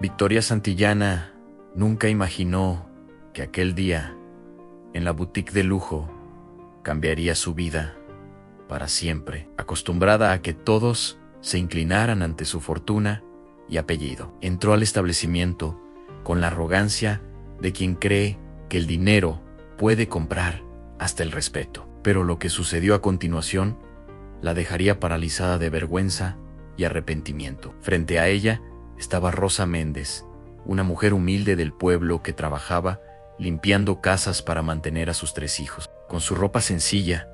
Victoria Santillana nunca imaginó que aquel día, en la boutique de lujo, cambiaría su vida para siempre. Acostumbrada a que todos se inclinaran ante su fortuna y apellido, entró al establecimiento con la arrogancia de quien cree que el dinero puede comprar hasta el respeto. Pero lo que sucedió a continuación la dejaría paralizada de vergüenza y arrepentimiento. Frente a ella estaba Rosa Méndez, una mujer humilde del pueblo que trabajaba limpiando casas para mantener a sus 3 hijos. Con su ropa sencilla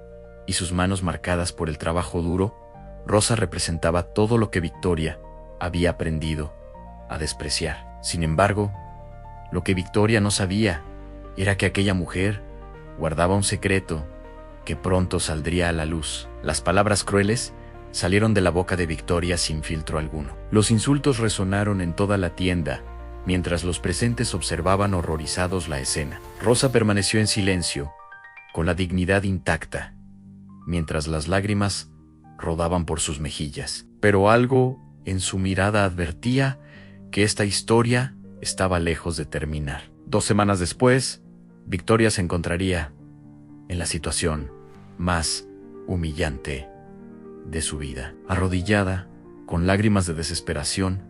y sus manos marcadas por el trabajo duro, Rosa representaba todo lo que Victoria había aprendido a despreciar. Sin embargo, lo que Victoria no sabía era que aquella mujer guardaba un secreto que pronto saldría a la luz. Las palabras crueles salieron de la boca de Victoria sin filtro alguno. Los insultos resonaron en toda la tienda, mientras los presentes observaban horrorizados la escena. Rosa permaneció en silencio, con la dignidad intacta, mientras las lágrimas rodaban por sus mejillas. Pero algo en su mirada advertía que esta historia estaba lejos de terminar. 2 semanas después, Victoria se encontraría en la situación más humillante de su vida. Arrodillada, con lágrimas de desesperación,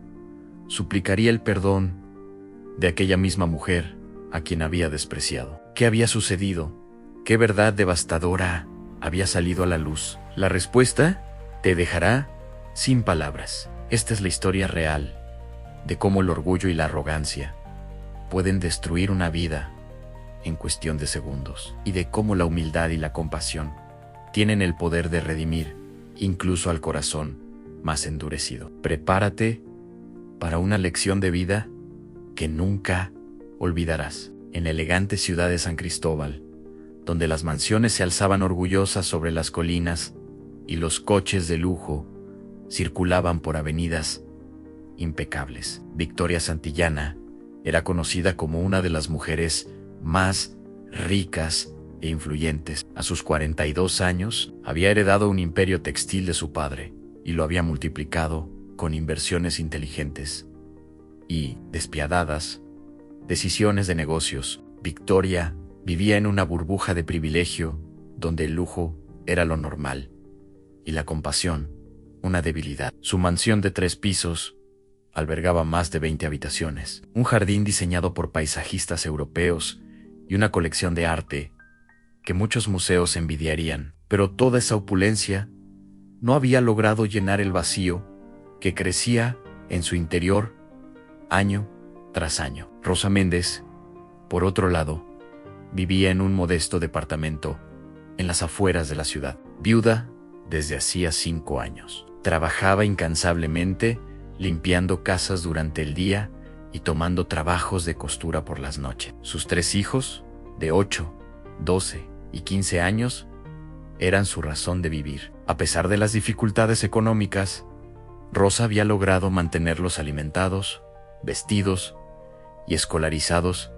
suplicaría el perdón de aquella misma mujer a quien había despreciado. ¿Qué había sucedido? ¿Qué verdad devastadora había salido a la luz? La respuesta te dejará sin palabras. Esta es la historia real de cómo el orgullo y la arrogancia pueden destruir una vida en cuestión de segundos, y de cómo la humildad y la compasión tienen el poder de redimir incluso al corazón más endurecido. Prepárate para una lección de vida que nunca olvidarás. En la elegante ciudad de San Cristóbal, donde las mansiones se alzaban orgullosas sobre las colinas y los coches de lujo circulaban por avenidas impecables, Victoria Santillana era conocida como una de las mujeres más ricas e influyentes. A sus 42 años, había heredado un imperio textil de su padre y lo había multiplicado con inversiones inteligentes y despiadadas decisiones de negocios. Victoria vivía en una burbuja de privilegio donde el lujo era lo normal y la compasión una debilidad. Su mansión de 3 pisos albergaba más de 20 habitaciones, un jardín diseñado por paisajistas europeos y una colección de arte que muchos museos envidiarían. Pero toda esa opulencia no había logrado llenar el vacío que crecía en su interior año tras año. Rosa Méndez, por otro lado, vivía en un modesto departamento en las afueras de la ciudad. Viuda desde hacía 5 años. Trabajaba incansablemente limpiando casas durante el día y tomando trabajos de costura por las noches. Sus 3 hijos, de 8, 12 y 15 años, eran su razón de vivir. A pesar de las dificultades económicas, Rosa había logrado mantenerlos alimentados, vestidos y escolarizados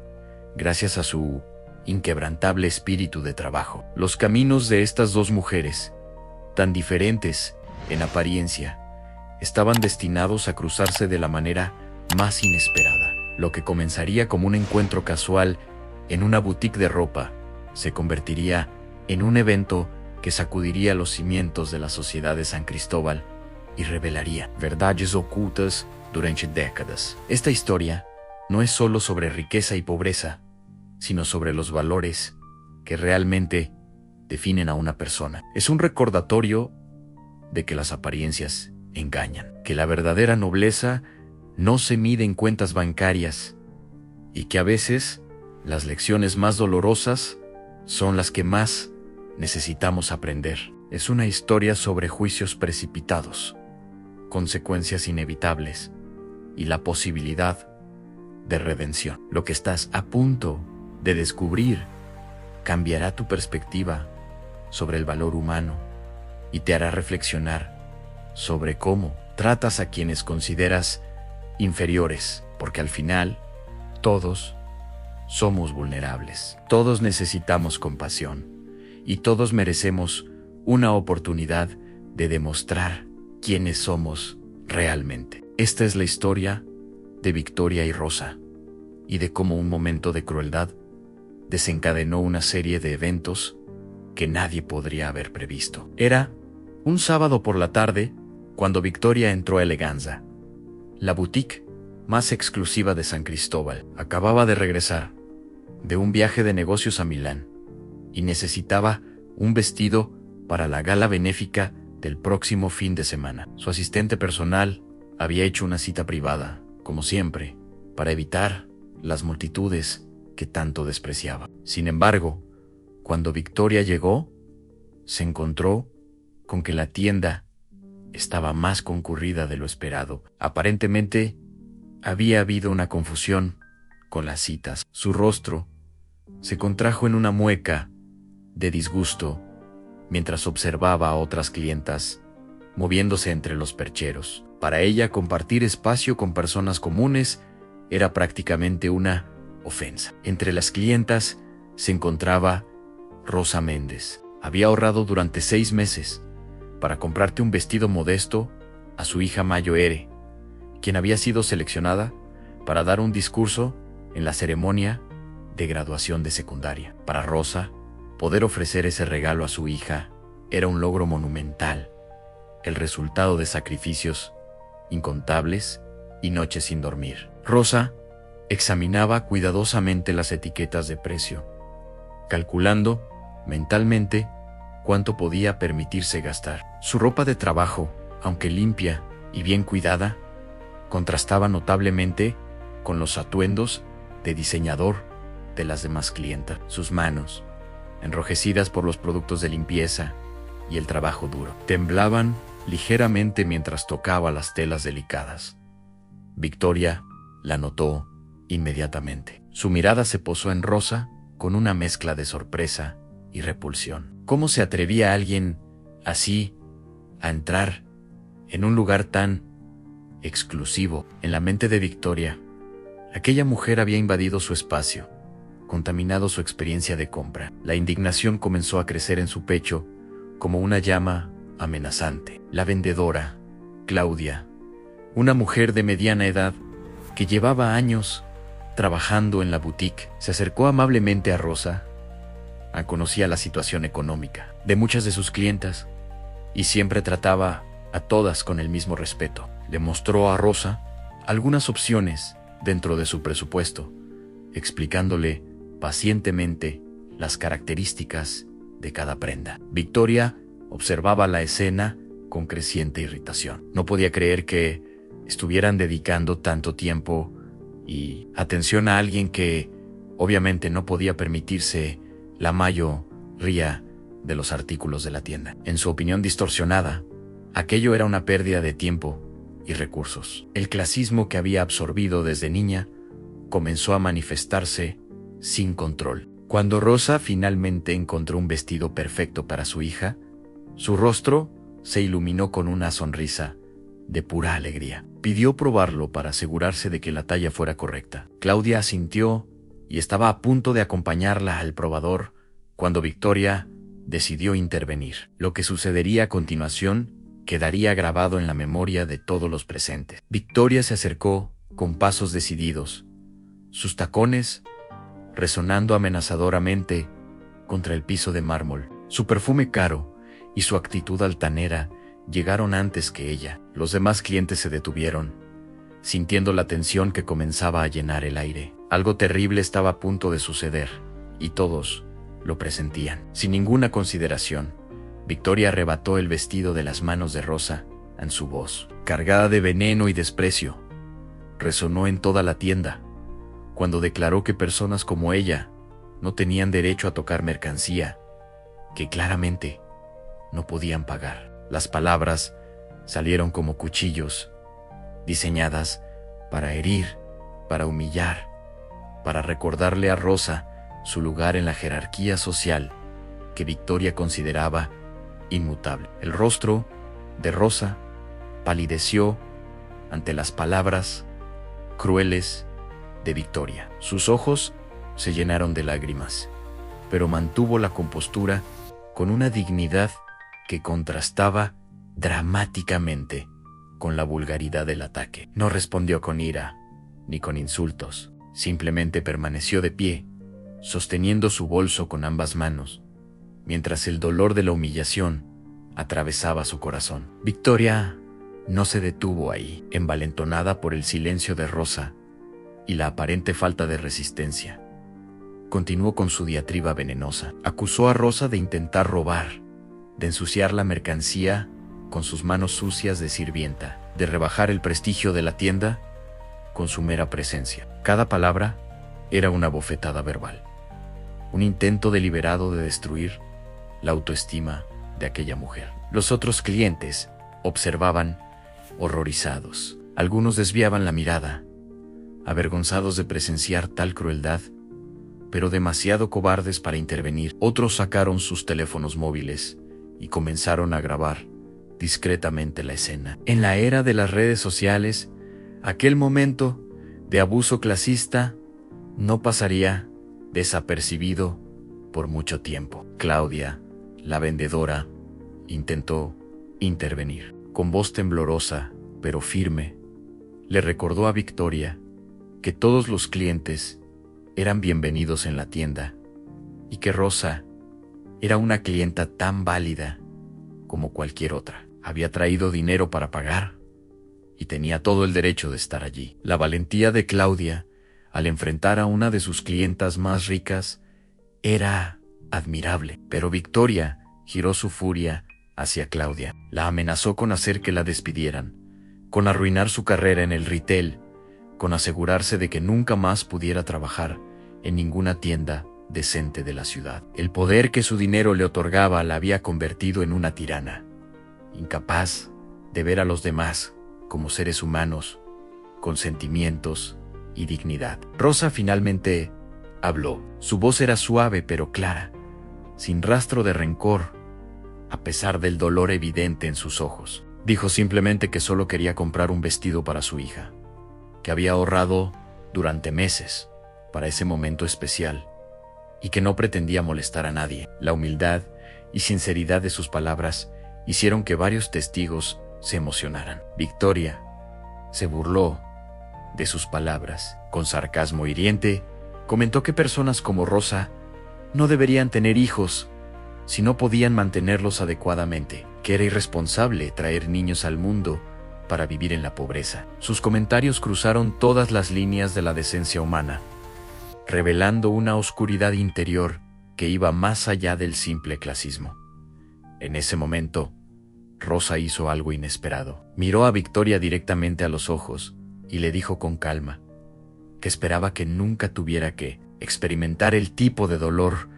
gracias a su inquebrantable espíritu de trabajo. Los caminos de estas 2 mujeres, tan diferentes en apariencia, estaban destinados a cruzarse de la manera más inesperada. Lo que comenzaría como un encuentro casual en una boutique de ropa se convertiría en un evento que sacudiría los cimientos de la sociedad de San Cristóbal y revelaría verdades ocultas durante décadas. Esta historia no es solo sobre riqueza y pobreza, sino sobre los valores que realmente definen a una persona. Es un recordatorio de que las apariencias engañan, que la verdadera nobleza no se mide en cuentas bancarias y que a veces las lecciones más dolorosas son las que más necesitamos aprender. Es una historia sobre juicios precipitados, consecuencias inevitables y la posibilidad de redención. Lo que estás a punto de descubrir cambiará tu perspectiva sobre el valor humano y te hará reflexionar sobre cómo tratas a quienes consideras inferiores, porque al final todos somos vulnerables. Todos necesitamos compasión y todos merecemos una oportunidad de demostrar quiénes somos realmente. Esta es la historia de Victoria y Rosa, y de cómo un momento de crueldad desencadenó una serie de eventos que nadie podría haber previsto. Era un sábado por la tarde cuando Victoria entró a Eleganza, la boutique más exclusiva de San Cristóbal. Acababa de regresar de un viaje de negocios a Milán y necesitaba un vestido para la gala benéfica del próximo fin de semana. Su asistente personal había hecho una cita privada, como siempre, para evitar las multitudes que tanto despreciaba. Sin embargo, cuando Victoria llegó, se encontró con que la tienda estaba más concurrida de lo esperado. Aparentemente, había habido una confusión con las citas. Su rostro se contrajo en una mueca de disgusto mientras observaba a otras clientas moviéndose entre los percheros. Para ella, compartir espacio con personas comunes era prácticamente una ofensa. Entre las clientas se encontraba Rosa Méndez. Había ahorrado durante 6 meses para comprarte un vestido modesto a su hija Mayo Ere, quien había sido seleccionada para dar un discurso en la ceremonia de graduación de secundaria. Para Rosa, poder ofrecer ese regalo a su hija era un logro monumental, el resultado de sacrificios incontables y noches sin dormir. Rosa examinaba cuidadosamente las etiquetas de precio, calculando mentalmente cuánto podía permitirse gastar. Su ropa de trabajo, aunque limpia y bien cuidada, contrastaba notablemente con los atuendos de diseñador de las demás clientas. Sus manos, enrojecidas por los productos de limpieza y el trabajo duro, temblaban ligeramente mientras tocaba las telas delicadas. Victoria la notó inmediatamente. Su mirada se posó en Rosa con una mezcla de sorpresa y repulsión. ¿Cómo se atrevía alguien así a entrar en un lugar tan exclusivo? En la mente de Victoria, aquella mujer había invadido su espacio, contaminado su experiencia de compra. La indignación comenzó a crecer en su pecho como una llama amenazante. La vendedora, Claudia, una mujer de mediana edad que llevaba años trabajando en la boutique, se acercó amablemente a Rosa. Conocía la situación económica de muchas de sus clientas y siempre trataba a todas con el mismo respeto. Le mostró a Rosa algunas opciones dentro de su presupuesto, explicándole pacientemente las características de cada prenda. Victoria observaba la escena con creciente irritación. No podía creer que estuvieran dedicando tanto tiempo y atención a alguien que obviamente no podía permitirse la mayoría de los artículos de la tienda. En su opinión distorsionada, aquello era una pérdida de tiempo y recursos. El clasismo que había absorbido desde niña comenzó a manifestarse sin control. Cuando Rosa finalmente encontró un vestido perfecto para su hija, su rostro se iluminó con una sonrisa de pura alegría. Pidió probarlo para asegurarse de que la talla fuera correcta. Claudia asintió y estaba a punto de acompañarla al probador cuando Victoria decidió intervenir. Lo que sucedería a continuación quedaría grabado en la memoria de todos los presentes. Victoria se acercó con pasos decididos, sus tacones resonando amenazadoramente contra el piso de mármol. Su perfume caro y su actitud altanera llegaron antes que ella. Los demás clientes se detuvieron, sintiendo la tensión que comenzaba a llenar el aire. Algo terrible estaba a punto de suceder, y todos lo presentían. Sin ninguna consideración, Victoria arrebató el vestido de las manos de Rosa en su voz, cargada de veneno y desprecio. Resonó en toda la tienda, cuando declaró que personas como ella no tenían derecho a tocar mercancía que claramente no podían pagar. Las palabras salieron como cuchillos, diseñadas para herir, para humillar, para recordarle a Rosa su lugar en la jerarquía social que Victoria consideraba inmutable. El rostro de Rosa palideció ante las palabras crueles de Victoria. Sus ojos se llenaron de lágrimas, pero mantuvo la compostura con una dignidad que contrastaba dramáticamente con la vulgaridad del ataque. No respondió con ira, ni con insultos. Simplemente permaneció de pie, sosteniendo su bolso con ambas manos, mientras el dolor de la humillación atravesaba su corazón. Victoria no se detuvo ahí, envalentonada por el silencio de Rosa y la aparente falta de resistencia. Continuó con su diatriba venenosa. Acusó a Rosa de intentar robar, de ensuciar la mercancía con sus manos sucias de sirvienta, de rebajar el prestigio de la tienda con su mera presencia. Cada palabra era una bofetada verbal, un intento deliberado de destruir la autoestima de aquella mujer. Los otros clientes observaban horrorizados. Algunos desviaban la mirada, avergonzados de presenciar tal crueldad, pero demasiado cobardes para intervenir. Otros sacaron sus teléfonos móviles y comenzaron a grabar discretamente la escena. En la era de las redes sociales, aquel momento de abuso clasista no pasaría desapercibido por mucho tiempo. Claudia, la vendedora, intentó intervenir. Con voz temblorosa, pero firme, le recordó a Victoria que todos los clientes eran bienvenidos en la tienda y que Rosa era una clienta tan válida como cualquier otra. Había traído dinero para pagar y tenía todo el derecho de estar allí. La valentía de Claudia al enfrentar a una de sus clientas más ricas era admirable, pero Victoria giró su furia hacia Claudia. La amenazó con hacer que la despidieran, con arruinar su carrera en el retail, con asegurarse de que nunca más pudiera trabajar en ninguna tienda decente de la ciudad. El poder que su dinero le otorgaba la había convertido en una tirana, incapaz de ver a los demás como seres humanos, con sentimientos y dignidad. Rosa finalmente habló. Su voz era suave pero clara, sin rastro de rencor, a pesar del dolor evidente en sus ojos. Dijo simplemente que solo quería comprar un vestido para su hija, que había ahorrado durante meses para ese momento especial y que no pretendía molestar a nadie. La humildad y sinceridad de sus palabras hicieron que varios testigos se emocionaran. Victoria se burló de sus palabras. Con sarcasmo hiriente, comentó que personas como Rosa no deberían tener hijos si no podían mantenerlos adecuadamente, que era irresponsable traer niños al mundo para vivir en la pobreza. Sus comentarios cruzaron todas las líneas de la decencia humana, revelando una oscuridad interior que iba más allá del simple clasismo. En ese momento, Rosa hizo algo inesperado. Miró a Victoria directamente a los ojos y le dijo con calma que esperaba que nunca tuviera que experimentar el tipo de dolor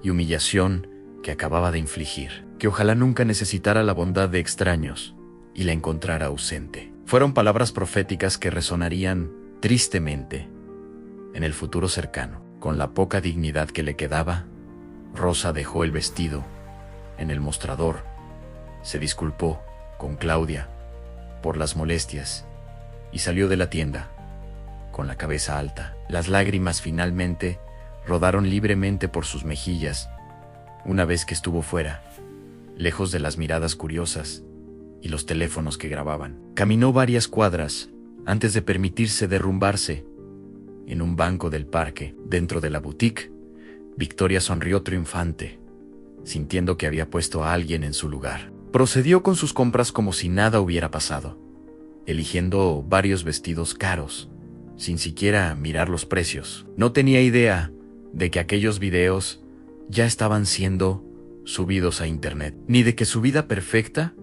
y humillación que acababa de infligir, que ojalá nunca necesitara la bondad de extraños y la encontrara ausente. Fueron palabras proféticas que resonarían tristemente en el futuro cercano. Con la poca dignidad que le quedaba, Rosa dejó el vestido en el mostrador, se disculpó con Claudia por las molestias y salió de la tienda con la cabeza alta. Las lágrimas finalmente rodaron libremente por sus mejillas una vez que estuvo fuera, lejos de las miradas curiosas y los teléfonos que grababan. Caminó varias cuadras antes de permitirse derrumbarse en un banco del parque. Dentro de la boutique, Victoria sonrió triunfante, sintiendo que había puesto a alguien en su lugar. Procedió con sus compras como si nada hubiera pasado, eligiendo varios vestidos caros, sin siquiera mirar los precios. No tenía idea de que aquellos videos ya estaban siendo subidos a internet, ni de que su vida perfecta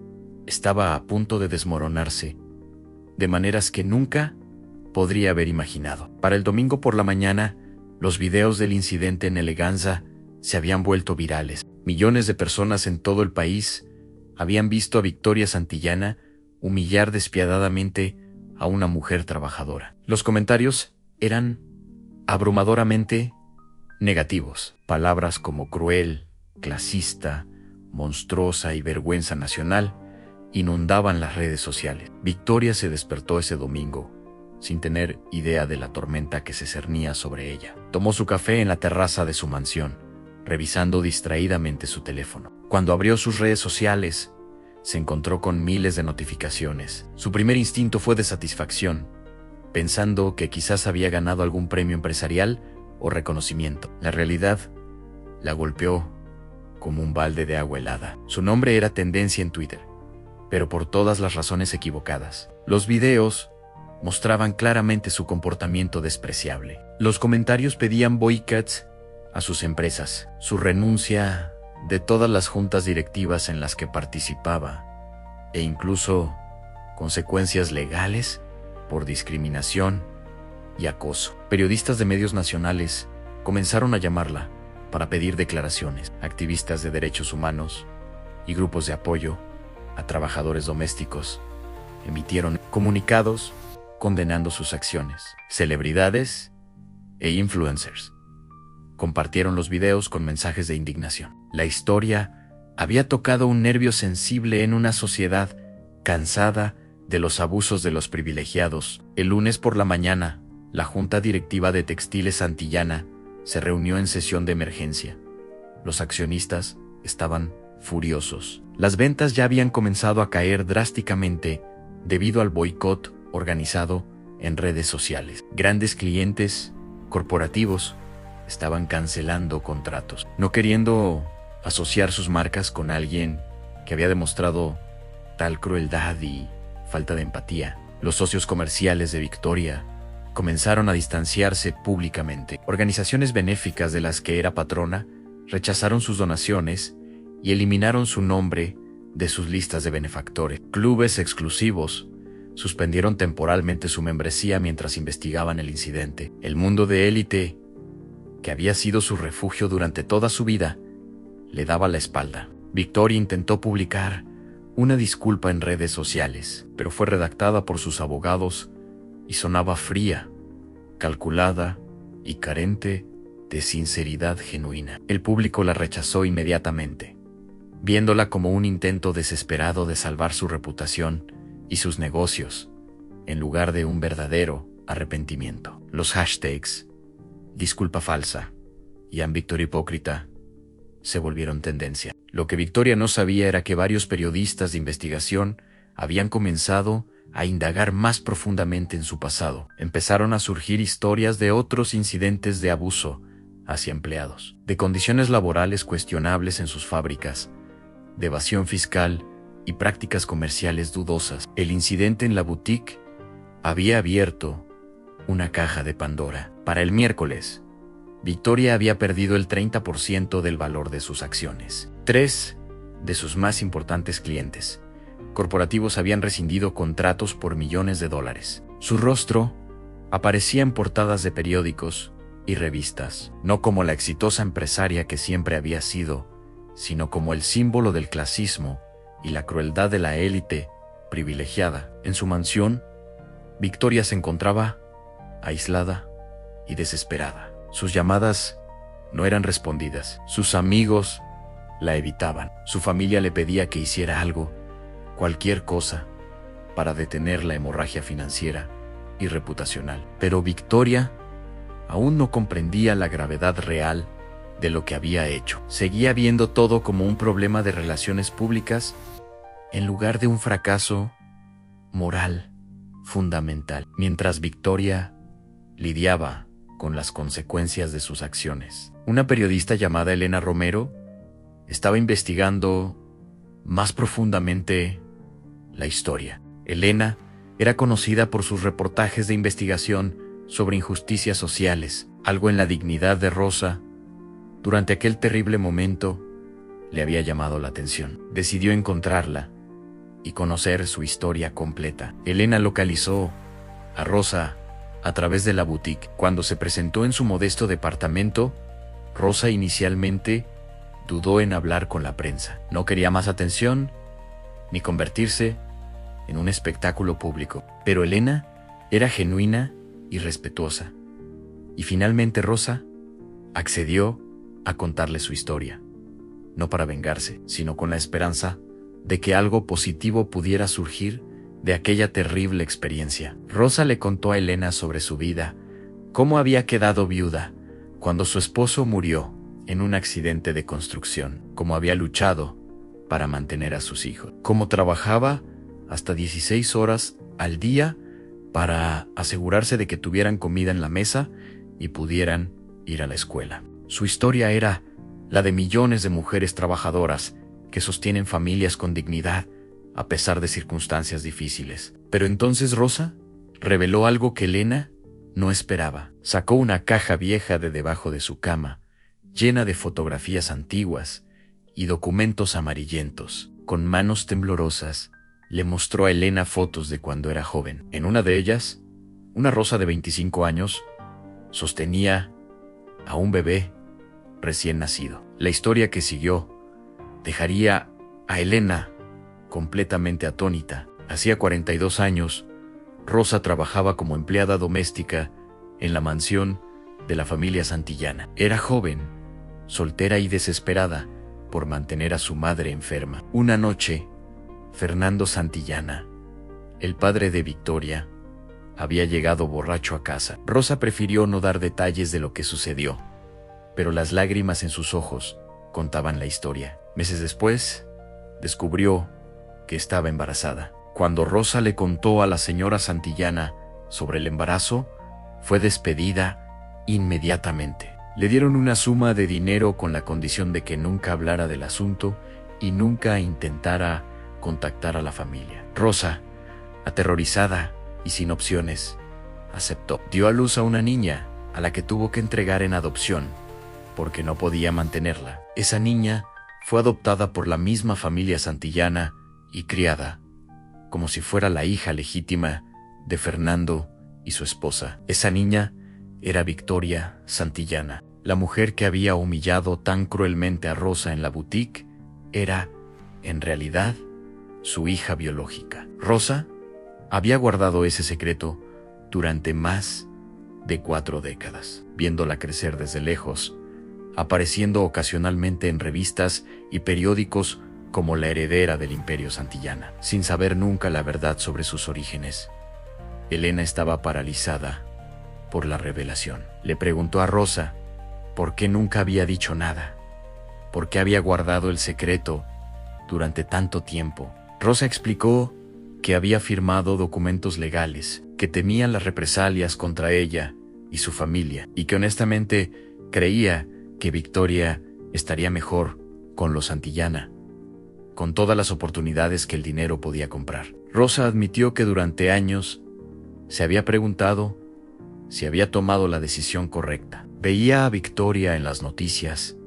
estaba a punto de desmoronarse, de maneras que nunca podría haber imaginado. Para el domingo por la mañana, los videos del incidente en Eleganza se habían vuelto virales. Millones de personas en todo el país habían visto a Victoria Santillana humillar despiadadamente a una mujer trabajadora. Los comentarios eran abrumadoramente negativos. Palabras como cruel, clasista, monstruosa y vergüenza nacional inundaban las redes sociales. Victoria se despertó ese domingo sin tener idea de la tormenta que se cernía sobre ella. Tomó su café en la terraza de su mansión, revisando distraídamente su teléfono. Cuando abrió sus redes sociales, se encontró con miles de notificaciones. Su primer instinto fue de satisfacción, pensando que quizás había ganado algún premio empresarial o reconocimiento. La realidad la golpeó como un balde de agua helada. Su nombre era tendencia en Twitter, pero por todas las razones equivocadas. Los videos mostraban claramente su comportamiento despreciable. Los comentarios pedían boicots a sus empresas, su renuncia de todas las juntas directivas en las que participaba, e incluso consecuencias legales por discriminación y acoso. Periodistas de medios nacionales comenzaron a llamarla para pedir declaraciones. Activistas de derechos humanos y grupos de apoyo a trabajadores domésticos emitieron comunicados condenando sus acciones. Celebridades e influencers compartieron los videos con mensajes de indignación. La historia había tocado un nervio sensible en una sociedad cansada de los abusos de los privilegiados. El lunes por la mañana, la Junta Directiva de Textiles Santillana se reunió en sesión de emergencia. Los accionistas estaban furiosos. Las ventas ya habían comenzado a caer drásticamente debido al boicot organizado en redes sociales. Grandes clientes corporativos estaban cancelando contratos, no queriendo asociar sus marcas con alguien que había demostrado tal crueldad y falta de empatía. Los socios comerciales de Victoria comenzaron a distanciarse públicamente. Organizaciones benéficas de las que era patrona rechazaron sus donaciones y eliminaron su nombre de sus listas de benefactores. Clubes exclusivos suspendieron temporalmente su membresía mientras investigaban el incidente. El mundo de élite, que había sido su refugio durante toda su vida, le daba la espalda. Victoria intentó publicar una disculpa en redes sociales, pero fue redactada por sus abogados y sonaba fría, calculada y carente de sinceridad genuina. El público la rechazó inmediatamente, viéndola como un intento desesperado de salvar su reputación y sus negocios, en lugar de un verdadero arrepentimiento. Los hashtags disculpa falsa y I'm Victoria hipócrita se volvieron tendencia. Lo que Victoria no sabía era que varios periodistas de investigación habían comenzado a indagar más profundamente en su pasado. Empezaron a surgir historias de otros incidentes de abuso hacia empleados, de condiciones laborales cuestionables en sus fábricas, de evasión fiscal y prácticas comerciales dudosas. El incidente en la boutique había abierto una caja de Pandora. Para el miércoles, Victoria había perdido el 30% del valor de sus acciones. 3 de sus más importantes clientes corporativos habían rescindido contratos por millones de dólares. Su rostro aparecía en portadas de periódicos y revistas, no como la exitosa empresaria que siempre había sido, sino como el símbolo del clasismo y la crueldad de la élite privilegiada. En su mansión, Victoria se encontraba aislada y desesperada. Sus llamadas no eran respondidas. Sus amigos la evitaban. Su familia le pedía que hiciera algo, cualquier cosa, para detener la hemorragia financiera y reputacional. Pero Victoria aún no comprendía la gravedad real de lo que había hecho. Seguía viendo todo como un problema de relaciones públicas en lugar de un fracaso moral fundamental. Mientras Victoria lidiaba con las consecuencias de sus acciones, una periodista llamada Elena Romero estaba investigando más profundamente la historia. Elena era conocida por sus reportajes de investigación sobre injusticias sociales. Algo en la dignidad de Rosa durante aquel terrible momento le había llamado la atención. Decidió encontrarla y conocer su historia completa. Elena localizó a Rosa a través de la boutique. Cuando se presentó en su modesto departamento, Rosa inicialmente dudó en hablar con la prensa. No quería más atención ni convertirse en un espectáculo público. Pero Elena era genuina y respetuosa. Y finalmente Rosa accedió a contarle su historia, no para vengarse, sino con la esperanza de que algo positivo pudiera surgir de aquella terrible experiencia. Rosa le contó a Elena sobre su vida, cómo había quedado viuda cuando su esposo murió en un accidente de construcción, cómo había luchado para mantener a sus hijos, cómo trabajaba hasta 16 horas al día para asegurarse de que tuvieran comida en la mesa y pudieran ir a la escuela. Su historia era la de millones de mujeres trabajadoras que sostienen familias con dignidad a pesar de circunstancias difíciles. Pero entonces Rosa reveló algo que Elena no esperaba. Sacó una caja vieja de debajo de su cama, llena de fotografías antiguas y documentos amarillentos. Con manos temblorosas, le mostró a Elena fotos de cuando era joven. En una de ellas, una Rosa de 25 años sostenía a un bebé recién nacido. La historia que siguió dejaría a Elena completamente atónita. Hacía 42 años, Rosa trabajaba como empleada doméstica en la mansión de la familia Santillana. Era joven, soltera y desesperada por mantener a su madre enferma. Una noche, Fernando Santillana, el padre de Victoria, había llegado borracho a casa. Rosa prefirió no dar detalles de lo que sucedió, pero las lágrimas en sus ojos contaban la historia. Meses después, descubrió que estaba embarazada. Cuando Rosa le contó a la señora Santillana sobre el embarazo, fue despedida inmediatamente. Le dieron una suma de dinero con la condición de que nunca hablara del asunto y nunca intentara contactar a la familia. Rosa, aterrorizada y sin opciones, aceptó. Dio a luz a una niña a la que tuvo que entregar en adopción porque no podía mantenerla. Esa niña fue adoptada por la misma familia Santillana y criada como si fuera la hija legítima de Fernando y su esposa. Esa niña era Victoria Santillana. La mujer que había humillado tan cruelmente a Rosa en la boutique era, en realidad, su hija biológica. Rosa había guardado ese secreto durante más de 4 décadas, viéndola crecer desde lejos, apareciendo ocasionalmente en revistas y periódicos como la heredera del imperio Santillana, sin saber nunca la verdad sobre sus orígenes. Elena estaba paralizada por la revelación. Le preguntó a Rosa por qué nunca había dicho nada, por qué había guardado el secreto durante tanto tiempo. Rosa explicó que había firmado documentos legales, que temía las represalias contra ella y su familia, y que honestamente creía que Victoria estaría mejor con los Santillana, con todas las oportunidades que el dinero podía comprar. Rosa admitió que durante años se había preguntado si había tomado la decisión correcta. Veía a Victoria en las noticias,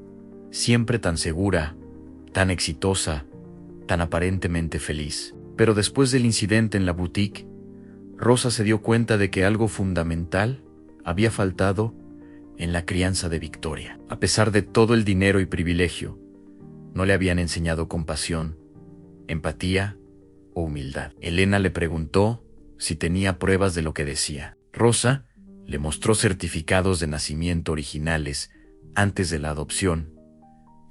siempre tan segura, tan exitosa, tan aparentemente feliz. Pero después del incidente en la boutique, Rosa se dio cuenta de que algo fundamental había faltado en la crianza de Victoria. A pesar de todo el dinero y privilegio, no le habían enseñado compasión, empatía o humildad. Elena le preguntó si tenía pruebas de lo que decía. Rosa le mostró certificados de nacimiento originales antes de la adopción,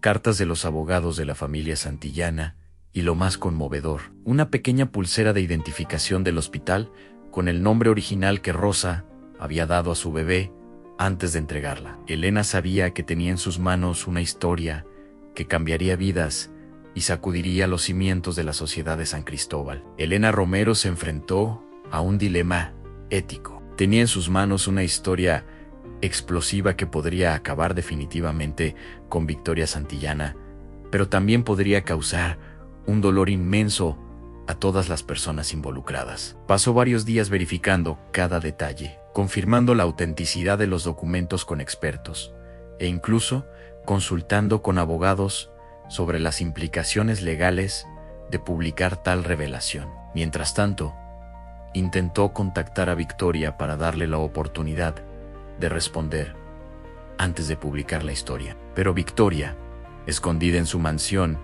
cartas de los abogados de la familia Santillana y, lo más conmovedor, una pequeña pulsera de identificación del hospital con el nombre original que Rosa había dado a su bebé antes de entregarla. Elena sabía que tenía en sus manos una historia que cambiaría vidas y sacudiría los cimientos de la sociedad de San Cristóbal. Elena Romero se enfrentó a un dilema ético. Tenía en sus manos una historia explosiva que podría acabar definitivamente con Victoria Santillana, pero también podría causar un dolor inmenso a todas las personas involucradas. Pasó varios días verificando cada detalle, confirmando la autenticidad de los documentos con expertos, e incluso consultando con abogados sobre las implicaciones legales de publicar tal revelación. Mientras tanto, intentó contactar a Victoria para darle la oportunidad de responder antes de publicar la historia. Pero Victoria, escondida en su mansión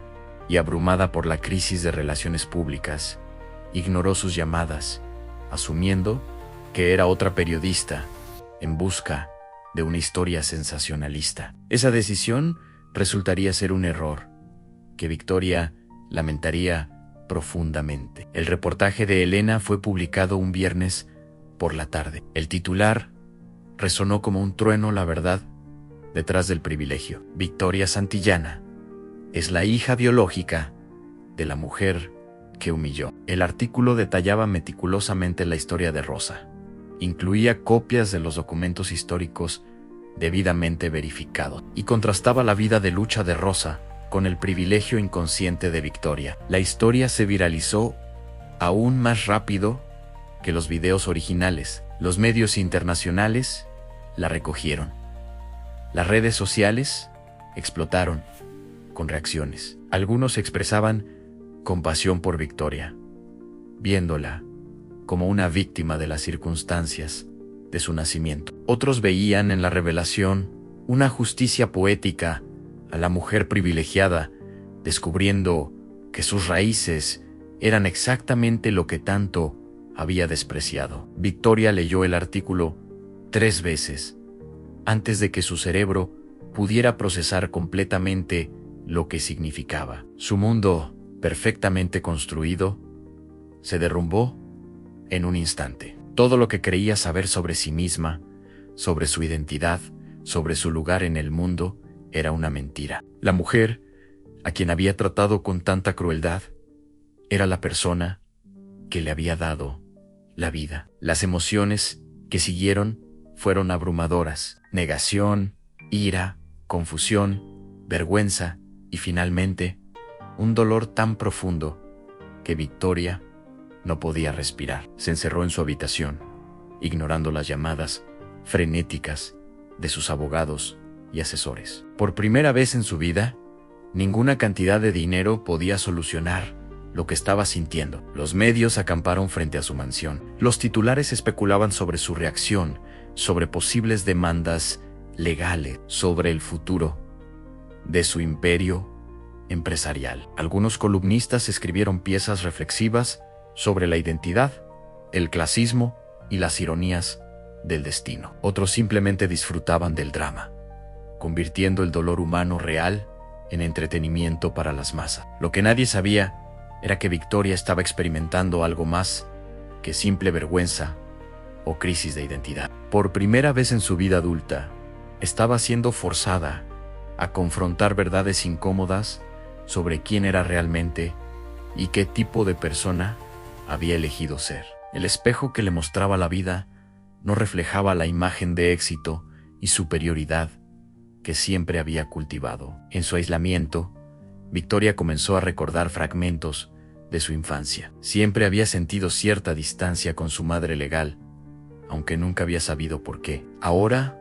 y abrumada por la crisis de relaciones públicas, ignoró sus llamadas, asumiendo que era otra periodista en busca de una historia sensacionalista. Esa decisión resultaría ser un error que Victoria lamentaría profundamente. El reportaje de Elena fue publicado un viernes por la tarde. El titular resonó como un trueno: la verdad detrás del privilegio. Victoria Santillana es la hija biológica de la mujer que humilló. El artículo detallaba meticulosamente la historia de Rosa. Incluía copias de los documentos históricos debidamente verificados y contrastaba la vida de lucha de Rosa con el privilegio inconsciente de Victoria. La historia se viralizó aún más rápido que los videos originales. Los medios internacionales la recogieron. Las redes sociales explotaron con reacciones. Algunos expresaban compasión por Victoria, viéndola como una víctima de las circunstancias de su nacimiento. Otros veían en la revelación una justicia poética a la mujer privilegiada, descubriendo que sus raíces eran exactamente lo que tanto había despreciado. Victoria leyó el artículo 3 veces antes de que su cerebro pudiera procesar completamente lo que significaba. Su mundo, perfectamente construido, se derrumbó en un instante. Todo lo que creía saber sobre sí misma, sobre su identidad, sobre su lugar en el mundo, era una mentira. La mujer, a quien había tratado con tanta crueldad, era la persona que le había dado la vida. Las emociones que siguieron fueron abrumadoras: negación, ira, confusión, vergüenza y finalmente un dolor tan profundo que Victoria no podía respirar. Se encerró en su habitación, ignorando las llamadas frenéticas de sus abogados y asesores. Por primera vez en su vida, ninguna cantidad de dinero podía solucionar lo que estaba sintiendo. Los medios acamparon frente a su mansión. Los titulares especulaban sobre su reacción, sobre posibles demandas legales, sobre el futuro de su imperio empresarial. Algunos columnistas escribieron piezas reflexivas sobre la identidad, el clasismo y las ironías del destino. Otros simplemente disfrutaban del drama, convirtiendo el dolor humano real en entretenimiento para las masas. Lo que nadie sabía era que Victoria estaba experimentando algo más que simple vergüenza o crisis de identidad. Por primera vez en su vida adulta, estaba siendo forzada a confrontar verdades incómodas sobre quién era realmente y qué tipo de persona había elegido ser. El espejo que le mostraba la vida no reflejaba la imagen de éxito y superioridad que siempre había cultivado. En su aislamiento, Victoria comenzó a recordar fragmentos de su infancia. Siempre había sentido cierta distancia con su madre legal, aunque nunca había sabido por qué. Ahora,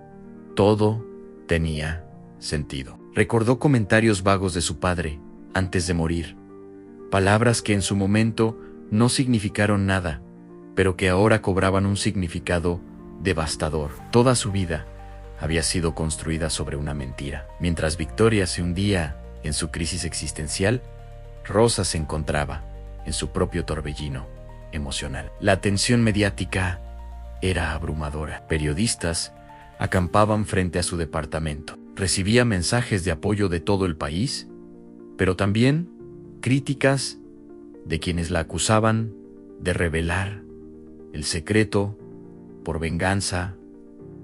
todo tenía sentido. Recordó comentarios vagos de su padre antes de morir, palabras que en su momento no significaron nada, pero que ahora cobraban un significado devastador. Toda su vida había sido construida sobre una mentira. Mientras Victoria se hundía en su crisis existencial, Rosa se encontraba en su propio torbellino emocional. La atención mediática era abrumadora. Periodistas acampaban frente a su departamento. Recibía mensajes de apoyo de todo el país, pero también críticas de quienes la acusaban de revelar el secreto por venganza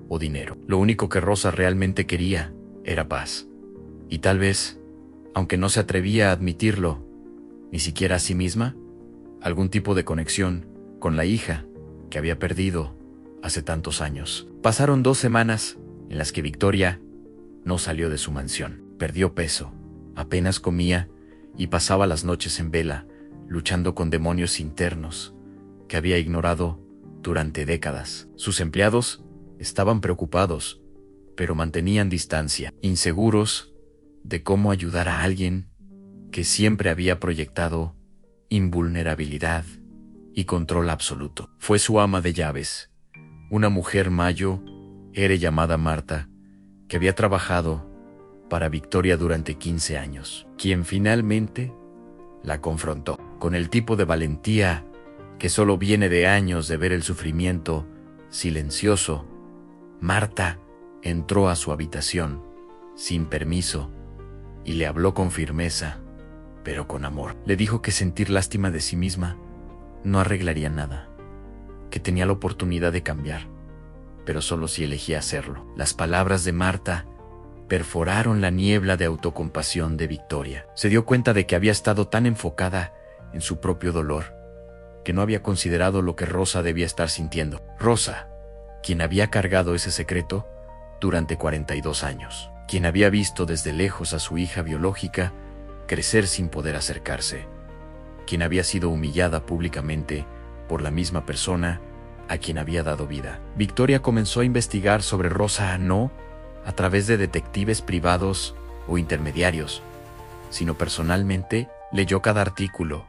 o dinero. Lo único que Rosa realmente quería era paz. Y tal vez, aunque no se atrevía a admitirlo, ni siquiera a sí misma, algún tipo de conexión con la hija que había perdido hace tantos años. Pasaron 2 semanas en las que Victoria no salió de su mansión. Perdió peso, apenas comía y pasaba las noches en vela, luchando con demonios internos que había ignorado durante décadas. Sus empleados estaban preocupados, pero mantenían distancia, inseguros de cómo ayudar a alguien que siempre había proyectado invulnerabilidad y control absoluto. Fue su ama de llaves, una mujer mayo, llamada Marta, que había trabajado para Victoria durante 15 años, quien finalmente la confrontó. Con el tipo de valentía que solo viene de años de ver el sufrimiento silencioso, Marta entró a su habitación sin permiso y le habló con firmeza, pero con amor. Le dijo que sentir lástima de sí misma no arreglaría nada, que tenía la oportunidad de cambiar, pero solo si elegía hacerlo. Las palabras de Marta perforaron la niebla de autocompasión de Victoria. Se dio cuenta de que había estado tan enfocada en su propio dolor, que no había considerado lo que Rosa debía estar sintiendo. Rosa, quien había cargado ese secreto durante 42 años, quien había visto desde lejos a su hija biológica crecer sin poder acercarse, quien había sido humillada públicamente por la misma persona a quien había dado vida. Victoria comenzó a investigar sobre Rosa no a través de detectives privados o intermediarios, sino personalmente leyó cada artículo,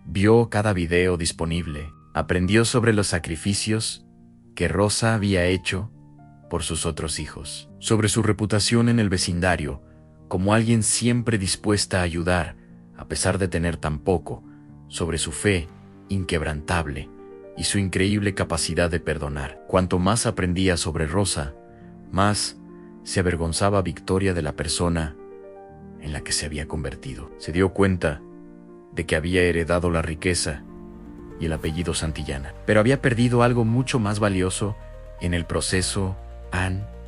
vio cada video disponible, aprendió sobre los sacrificios que Rosa había hecho por sus otros hijos, sobre su reputación en el vecindario como alguien siempre dispuesta a ayudar a pesar de tener tan poco, sobre su fe inquebrantable y su increíble capacidad de perdonar. Cuanto más aprendía sobre Rosa, más se avergonzaba Victoria de la persona en la que se había convertido. Se dio cuenta de que había heredado la riqueza y el apellido Santillana, pero había perdido algo mucho más valioso en el proceso: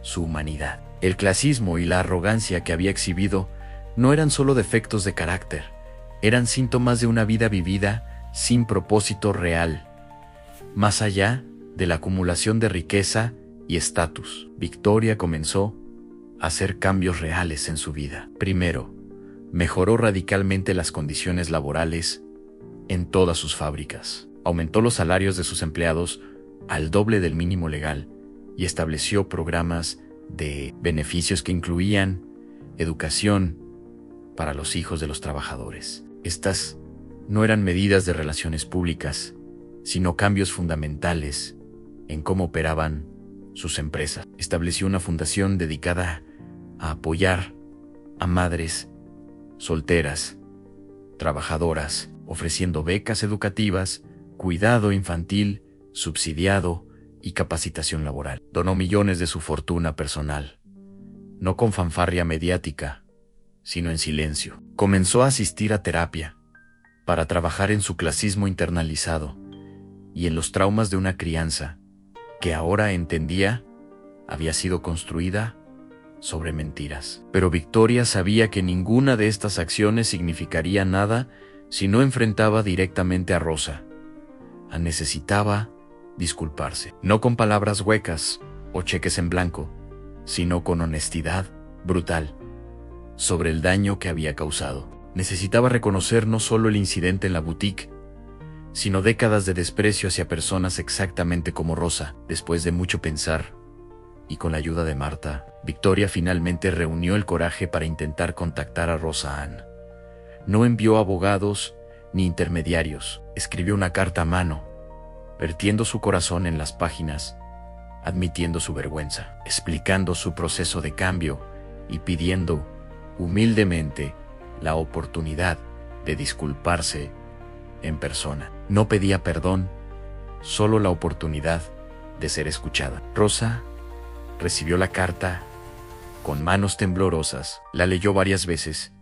su humanidad. El clasismo y la arrogancia que había exhibido no eran solo defectos de carácter, eran síntomas de una vida vivida sin propósito real, más allá de la acumulación de riqueza y estatus. Victoria comenzó a hacer cambios reales en su vida. Primero, mejoró radicalmente las condiciones laborales en todas sus fábricas. Aumentó los salarios de sus empleados al doble del mínimo legal y estableció programas de beneficios que incluían educación para los hijos de los trabajadores. Estas no eran medidas de relaciones públicas, sino cambios fundamentales en cómo operaban sus empresas. Estableció una fundación dedicada a apoyar a madres solteras, trabajadoras, ofreciendo becas educativas, cuidado infantil, subsidiado y capacitación laboral. Donó millones de su fortuna personal, no con fanfarria mediática, sino en silencio. Comenzó a asistir a terapia para trabajar en su clasismo internalizado y en los traumas de una crianza que ahora entendía había sido construida sobre mentiras. Pero Victoria sabía que ninguna de estas acciones significaría nada si no enfrentaba directamente a Rosa. Necesitaba disculparse, no con palabras huecas o cheques en blanco, sino con honestidad brutal sobre el daño que había causado. Necesitaba reconocer no solo el incidente en la boutique, sino décadas de desprecio hacia personas exactamente como Rosa. Después de mucho pensar, y con la ayuda de Marta, Victoria finalmente reunió el coraje para intentar contactar a Rosa Ann. No envió abogados ni intermediarios, escribió una carta a mano, vertiendo su corazón en las páginas, admitiendo su vergüenza, explicando su proceso de cambio y pidiendo humildemente la oportunidad de disculparse en persona. No pedía perdón, solo la oportunidad de ser escuchada. Rosa recibió la carta con manos temblorosas, la leyó varias veces,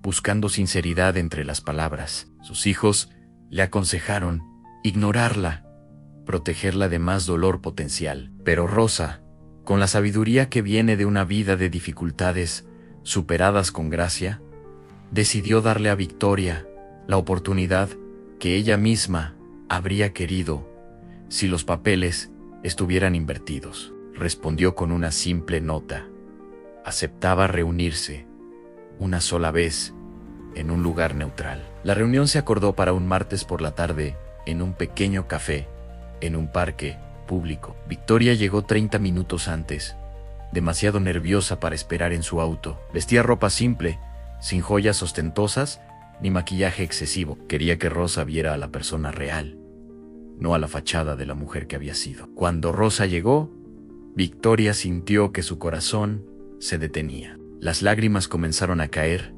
buscando sinceridad entre las palabras. Sus hijos le aconsejaron ignorarla, protegerla de más dolor potencial. Pero Rosa, con la sabiduría que viene de una vida de dificultades superadas con gracia, decidió darle a Victoria la oportunidad que ella misma habría querido si los papeles estuvieran invertidos. Respondió con una simple nota. Aceptaba reunirse una sola vez en un lugar neutral. La reunión se acordó para un martes por la tarde en un pequeño café, en un parque público. Victoria llegó 30 minutos antes, demasiado nerviosa para esperar en su auto. Vestía ropa simple, sin joyas ostentosas ni maquillaje excesivo. Quería que Rosa viera a la persona real, no a la fachada de la mujer que había sido. Cuando Rosa llegó, Victoria sintió que su corazón se detenía. Las lágrimas comenzaron a caer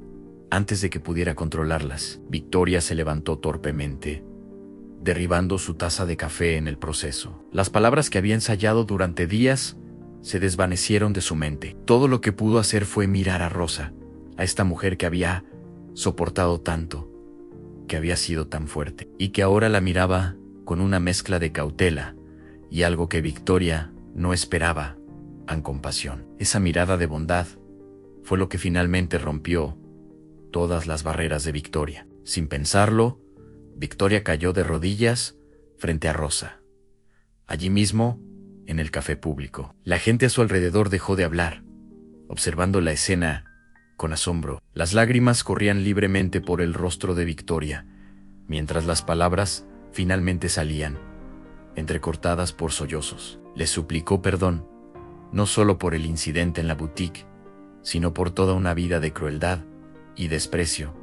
antes de que pudiera controlarlas. Victoria se levantó torpemente, derribando su taza de café en el proceso. Las palabras que había ensayado durante días se desvanecieron de su mente. Todo lo que pudo hacer fue mirar a Rosa, a esta mujer que había soportado tanto, que había sido tan fuerte, y que ahora la miraba con una mezcla de cautela y algo que Victoria no esperaba, compasión. Esa mirada de bondad fue lo que finalmente rompió todas las barreras de Victoria. Sin pensarlo, Victoria cayó de rodillas frente a Rosa. Allí mismo, en el café público, la gente a su alrededor dejó de hablar, observando la escena con asombro. Las lágrimas corrían libremente por el rostro de Victoria, mientras las palabras finalmente salían, entrecortadas por sollozos. Le suplicó perdón, no solo por el incidente en la boutique, sino por toda una vida de crueldad y desprecio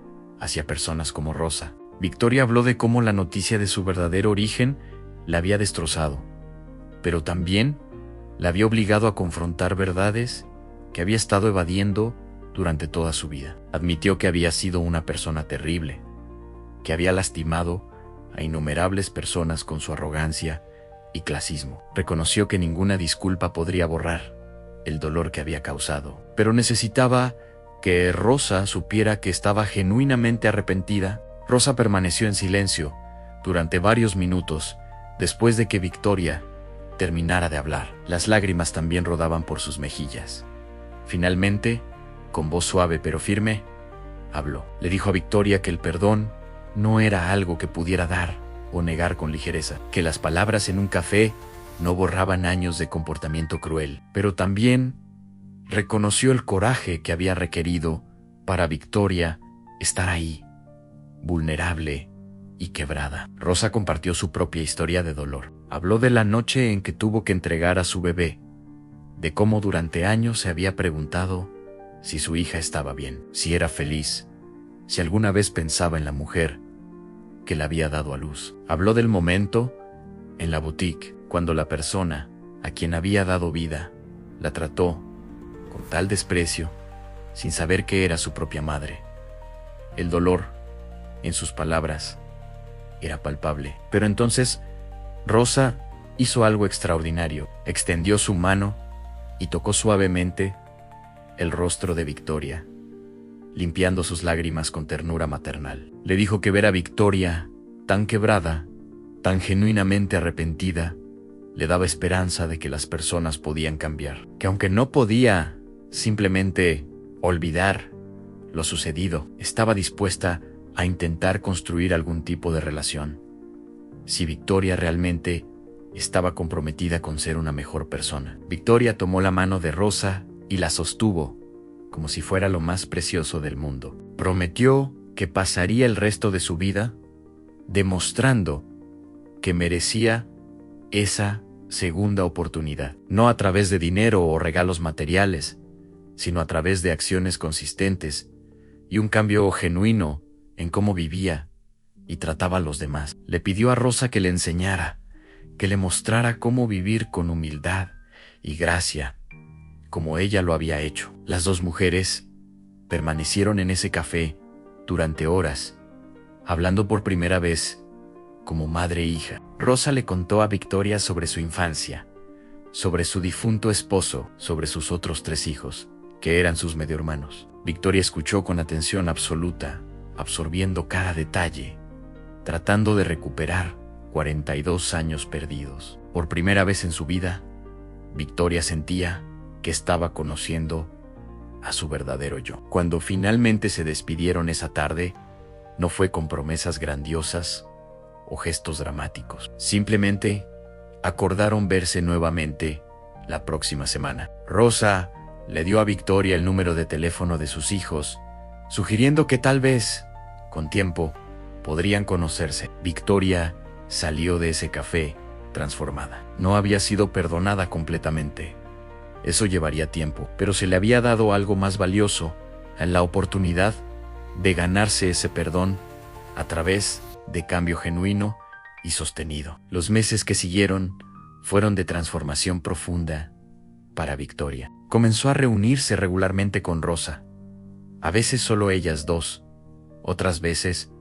hacia personas como Rosa. Victoria habló de cómo la noticia de su verdadero origen la había destrozado, pero también la había obligado a confrontar verdades que había estado evadiendo durante toda su vida. Admitió que había sido una persona terrible, que había lastimado a innumerables personas con su arrogancia y clasismo. Reconoció que ninguna disculpa podría borrar el dolor que había causado, pero necesitaba que Rosa supiera que estaba genuinamente arrepentida. Rosa permaneció en silencio durante varios minutos después de que Victoria terminara de hablar. Las lágrimas también rodaban por sus mejillas. Finalmente, con voz suave pero firme, habló. Le dijo a Victoria que el perdón no era algo que pudiera dar o negar con ligereza, que las palabras en un café no borraban años de comportamiento cruel, pero también reconoció el coraje que había requerido para Victoria estar ahí, vulnerable y quebrada. Rosa compartió su propia historia de dolor. Habló de la noche en que tuvo que entregar a su bebé, de cómo durante años se había preguntado si su hija estaba bien, si era feliz, si alguna vez pensaba en la mujer que la había dado a luz. Habló del momento en la boutique, cuando la persona a quien había dado vida la trató con tal desprecio, sin saber que era su propia madre. El dolor, en sus palabras, era palpable. Pero entonces, Rosa hizo algo extraordinario. Extendió su mano y tocó suavemente el rostro de Victoria, limpiando sus lágrimas con ternura maternal. Le dijo que ver a Victoria tan quebrada, tan genuinamente arrepentida, le daba esperanza de que las personas podían cambiar, que aunque no podía simplemente olvidar lo sucedido, estaba dispuesta a intentar construir algún tipo de relación, si Victoria realmente estaba comprometida con ser una mejor persona. Victoria tomó la mano de Rosa y la sostuvo como si fuera lo más precioso del mundo. Prometió que pasaría el resto de su vida demostrando que merecía esa segunda oportunidad, no a través de dinero o regalos materiales, sino a través de acciones consistentes y un cambio genuino en cómo vivía y trataba a los demás. Le pidió a Rosa que le enseñara, que le mostrara cómo vivir con humildad y gracia, como ella lo había hecho. Las dos mujeres permanecieron en ese café durante horas, hablando por primera vez como madre e hija. Rosa le contó a Victoria sobre su infancia, sobre su difunto esposo, sobre sus otros 3 hijos, que eran sus medio hermanos. Victoria escuchó con atención absoluta, absorbiendo cada detalle, tratando de recuperar 42 años perdidos. Por primera vez en su vida, Victoria sentía que estaba conociendo a su verdadero yo. Cuando finalmente se despidieron esa tarde, no fue con promesas grandiosas o gestos dramáticos. Simplemente acordaron verse nuevamente la próxima semana. Rosa le dio a Victoria el número de teléfono de sus hijos, sugiriendo que tal vez, con tiempo, podrían conocerse. Victoria salió de ese café transformada. No había sido perdonada completamente. Eso llevaría tiempo, pero se le había dado algo más valioso, la oportunidad de ganarse ese perdón a través de cambio genuino y sostenido. Los meses que siguieron fueron de transformación profunda para Victoria. Comenzó a reunirse regularmente con Rosa, a veces solo ellas dos, otras veces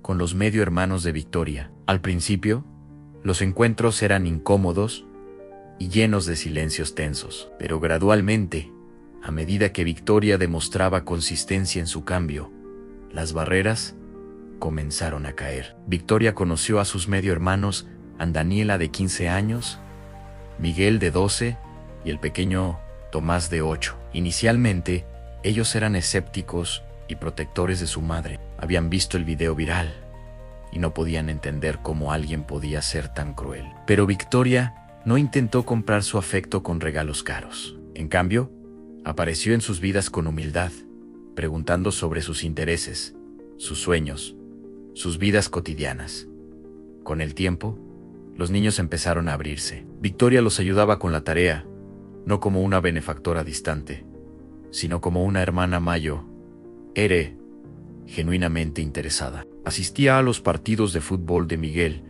con los medio hermanos de Victoria. Al principio, los encuentros eran incómodos y llenos de silencios tensos, pero gradualmente, a medida que Victoria demostraba consistencia en su cambio, las barreras comenzaron a caer. Victoria conoció a sus medio hermanos, a Daniela de 15 años, Miguel de 12 y el pequeño Tomás de 8. Inicialmente, ellos eran escépticos y protectores de su madre. Habían visto el video viral, y no podían entender cómo alguien podía ser tan cruel. Pero Victoria no intentó comprar su afecto con regalos caros. En cambio, apareció en sus vidas con humildad, preguntando sobre sus intereses, sus sueños, sus vidas cotidianas. Con el tiempo, los niños empezaron a abrirse. Victoria los ayudaba con la tarea, no como una benefactora distante, sino como una hermana mayor, genuinamente interesada. Asistía a los partidos de fútbol de Miguel,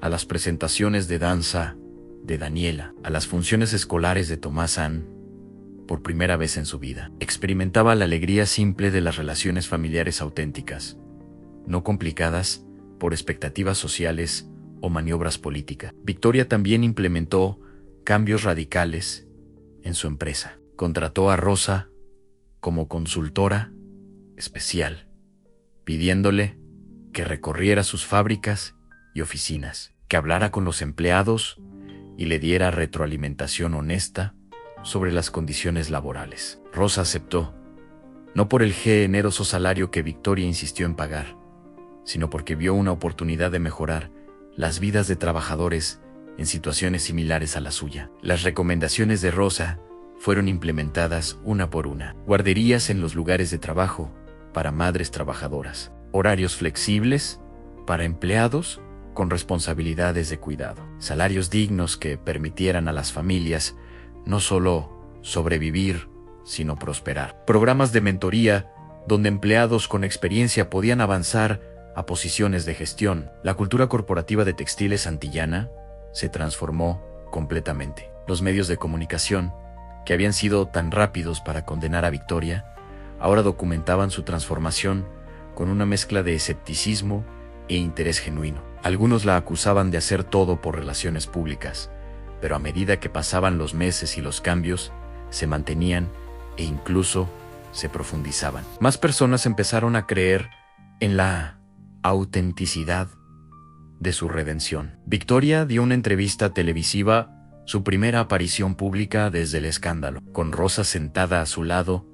a las presentaciones de danza de Daniela, a las funciones escolares de Tomás Ann. Por primera vez en su vida, experimentaba la alegría simple de las relaciones familiares auténticas, no complicadas por expectativas sociales o maniobras políticas. Victoria también implementó cambios radicales en su empresa. Contrató a Rosa como consultora especial, pidiéndole que recorriera sus fábricas y oficinas, que hablara con los empleados y le diera retroalimentación honesta sobre las condiciones laborales. Rosa aceptó, no por el generoso salario que Victoria insistió en pagar, sino porque vio una oportunidad de mejorar las vidas de trabajadores en situaciones similares a la suya. Las recomendaciones de Rosa fueron implementadas una por una. Guarderías en los lugares de trabajo para madres trabajadoras, horarios flexibles para empleados con responsabilidades de cuidado, salarios dignos que permitieran a las familias no solo sobrevivir, sino prosperar. Programas de mentoría donde empleados con experiencia podían avanzar a posiciones de gestión. La cultura corporativa de Textiles Santillana se transformó completamente. Los medios de comunicación, que habían sido tan rápidos para condenar a Victoria, ahora documentaban su transformación con una mezcla de escepticismo e interés genuino. Algunos la acusaban de hacer todo por relaciones públicas, pero a medida que pasaban los meses y los cambios, se mantenían e incluso se profundizaban. Más personas empezaron a creer en la autenticidad de su redención. Victoria dio una entrevista televisiva, su primera aparición pública desde el escándalo. Con Rosa sentada a su lado,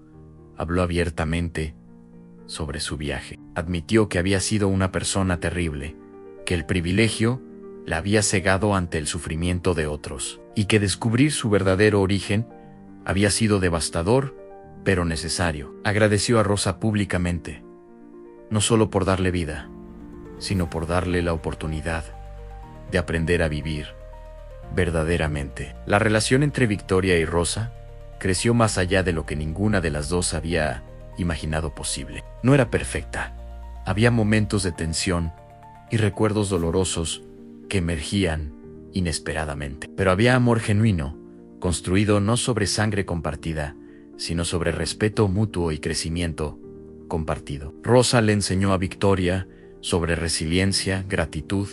habló abiertamente sobre su viaje. Admitió que había sido una persona terrible, que el privilegio la había cegado ante el sufrimiento de otros, y que descubrir su verdadero origen había sido devastador, pero necesario. Agradeció a Rosa públicamente, no solo por darle vida, sino por darle la oportunidad de aprender a vivir verdaderamente. La relación entre Victoria y Rosa creció más allá de lo que ninguna de las dos había imaginado posible. No era perfecta. Había momentos de tensión y recuerdos dolorosos que emergían inesperadamente. Pero había amor genuino, construido no sobre sangre compartida, sino sobre respeto mutuo y crecimiento compartido. Rosa le enseñó a Victoria sobre resiliencia, gratitud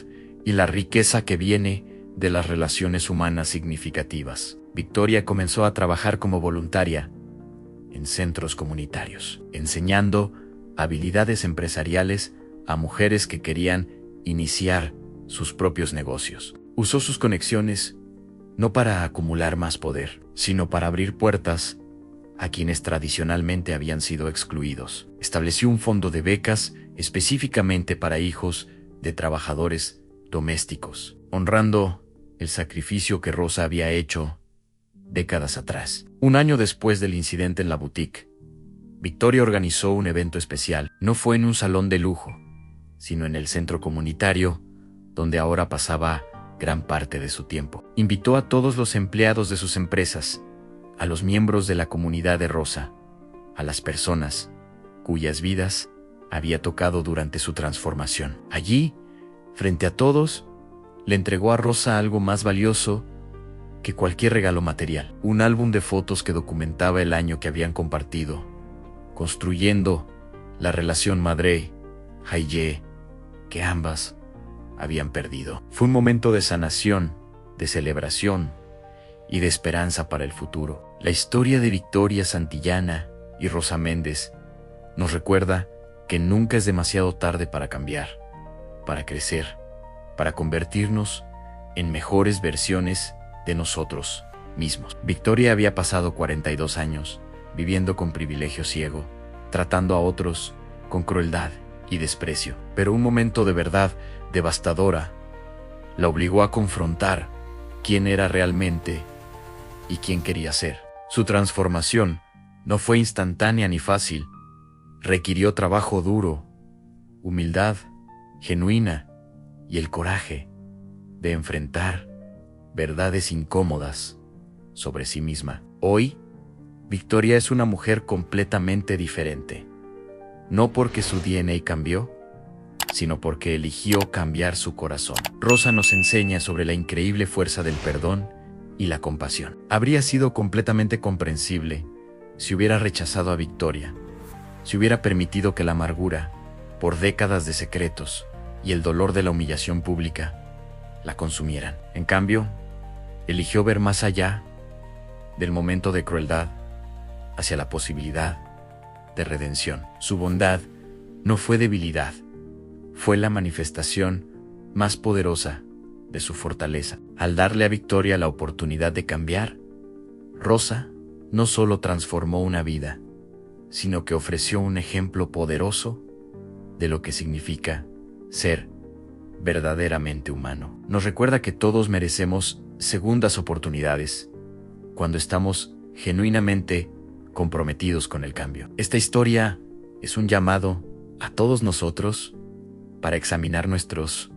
y la riqueza que viene de las relaciones humanas significativas. Victoria comenzó a trabajar como voluntaria en centros comunitarios, enseñando habilidades empresariales a mujeres que querían iniciar sus propios negocios. Usó sus conexiones no para acumular más poder, sino para abrir puertas a quienes tradicionalmente habían sido excluidos. Estableció un fondo de becas específicamente para hijos de trabajadores domésticos, honrando el sacrificio que Rosa había hecho décadas atrás. Un año después del incidente en la boutique, Victoria organizó un evento especial. No fue en un salón de lujo, sino en el centro comunitario, donde ahora pasaba gran parte de su tiempo. Invitó a todos los empleados de sus empresas, a los miembros de la comunidad de Rosa, a las personas cuyas vidas había tocado durante su transformación. Allí, frente a todos, le entregó a Rosa algo más valioso que cualquier regalo material: un álbum de fotos que documentaba el año que habían compartido, construyendo la relación madre-hija que ambas habían perdido. Fue un momento de sanación, de celebración y de esperanza para el futuro. La historia de Victoria Santillana y Rosa Méndez nos recuerda que nunca es demasiado tarde para cambiar, para crecer, para convertirnos en mejores versiones de nosotros mismos. Victoria había pasado 42 años viviendo con privilegio ciego, tratando a otros con crueldad y desprecio. Pero un momento de verdad devastadora la obligó a confrontar quién era realmente y quién quería ser. Su transformación no fue instantánea ni fácil. Requirió trabajo duro, humildad genuina y el coraje de enfrentar verdades incómodas sobre sí misma. Hoy, Victoria es una mujer completamente diferente. No porque su DNA cambió, sino porque eligió cambiar su corazón. Rosa nos enseña sobre la increíble fuerza del perdón y la compasión. Habría sido completamente comprensible si hubiera rechazado a Victoria, si hubiera permitido que la amargura, por décadas de secretos, y el dolor de la humillación pública la consumieran. En cambio, eligió ver más allá del momento de crueldad hacia la posibilidad de redención. Su bondad no fue debilidad, fue la manifestación más poderosa de su fortaleza. Al darle a Victoria la oportunidad de cambiar, Rosa no solo transformó una vida, sino que ofreció un ejemplo poderoso de lo que significa ser verdaderamente humano. Nos recuerda que todos merecemos segundas oportunidades cuando estamos genuinamente comprometidos con el cambio. Esta historia es un llamado a todos nosotros para examinar nuestros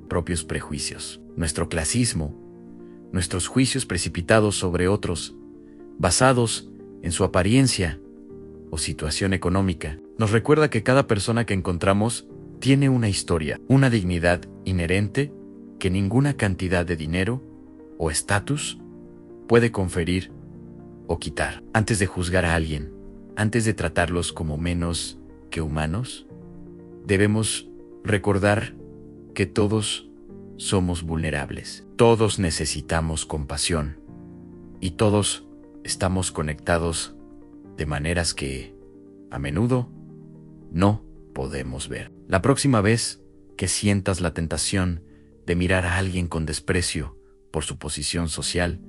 propios prejuicios, nuestro clasismo, nuestros juicios precipitados sobre otros, basados en su apariencia o situación económica. Nos recuerda que cada persona que encontramos tiene una historia, una dignidad inherente que ninguna cantidad de dinero o estatus puede conferir o quitar. Antes de juzgar a alguien, antes de tratarlos como menos que humanos, debemos recordar que todos somos vulnerables. Todos necesitamos compasión y todos estamos conectados de maneras que, a menudo, no podemos ver. La próxima vez que sientas la tentación de mirar a alguien con desprecio por su posición social,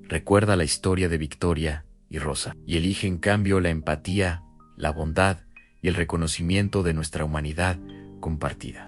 recuerda la historia de Victoria y Rosa y elige en cambio la empatía, la bondad y el reconocimiento de nuestra humanidad compartida.